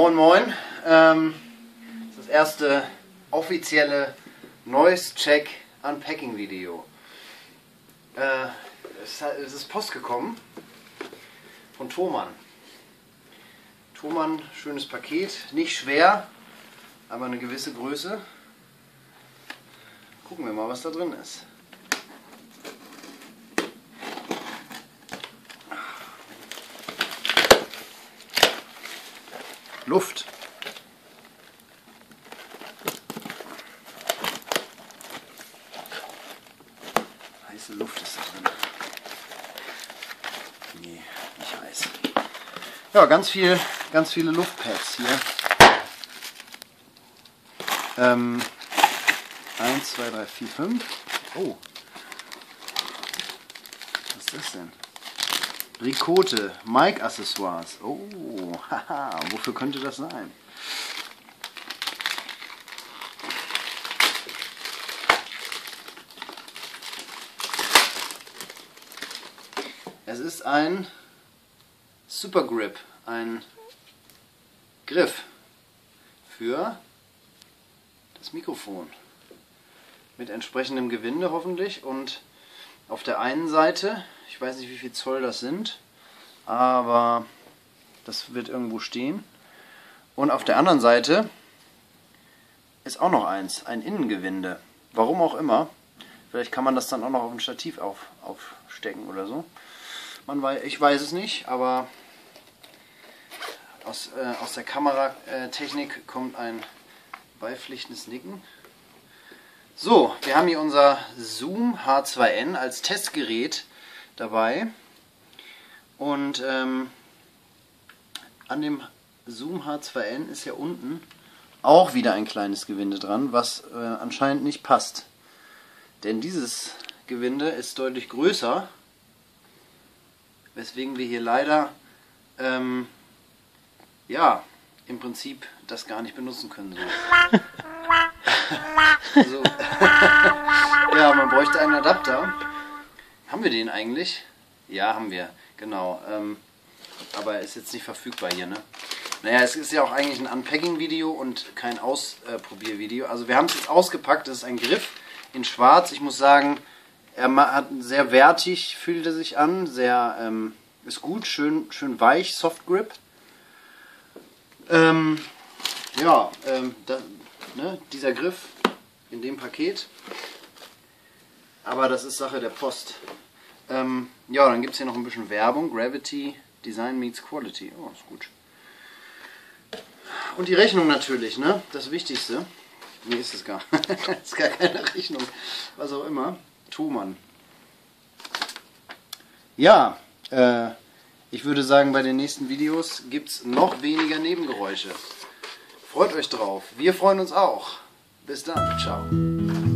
Moin Moin, das erste offizielle Noise Check Unpacking Video. Es ist Post gekommen von Thomann. Thomann, schönes Paket, nicht schwer, aber eine gewisse Größe. Gucken wir mal, was da drin ist. Luft. Heiße Luft ist da drin. Nee, nicht heiß. Ja, ganz viele Luftpads hier. 1, 2, 3, 4, 5. Oh. Was ist das denn? Ricote, Mic-Accessoires. Oh, haha, wofür könnte das sein? Es ist ein Super Grip, ein Griff für das Mikrofon. Mit entsprechendem Gewinde hoffentlich, und auf der einen Seite, ich weiß nicht wie viel Zoll das sind, aber das wird irgendwo stehen. Und auf der anderen Seite ist auch noch eins, ein Innengewinde. Warum auch immer. Vielleicht kann man das dann auch noch auf ein Stativ aufstecken oder so. Ich weiß es nicht, aber aus der Kameratechnik kommt ein beipflichtendes Nicken. So, wir haben hier unser Zoom H2N als Testgerät dabei, und an dem Zoom H2N ist ja unten auch wieder ein kleines Gewinde dran, was anscheinend nicht passt. Denn dieses Gewinde ist deutlich größer, weswegen wir hier leider ja, im Prinzip das gar nicht benutzen können. So. Ja, man bräuchte einen Adapter. Haben wir den eigentlich? Ja, haben wir, genau. Aber er ist jetzt nicht verfügbar hier, ne? Naja, es ist ja auch eigentlich ein Unpacking-Video und kein Ausprobiervideo. Also wir haben es jetzt ausgepackt, das ist ein Griff in schwarz. Ich muss sagen, er hat sehr wertig, fühlt er sich an, sehr, ist gut, schön weich, Soft Grip. Ja, dieser Griff in dem Paket, aber das ist Sache der Post. Ja, dann gibt es hier noch ein bisschen Werbung. Gravity, Design meets Quality. Oh, ist gut. Und die Rechnung natürlich, ne? Das Wichtigste. Nee, ist es gar. Ist gar keine Rechnung. Was auch immer. Thomann. Ja, ich würde sagen, bei den nächsten Videos gibt es noch weniger Nebengeräusche. Freut euch drauf. Wir freuen uns auch. Bis dann. Ciao.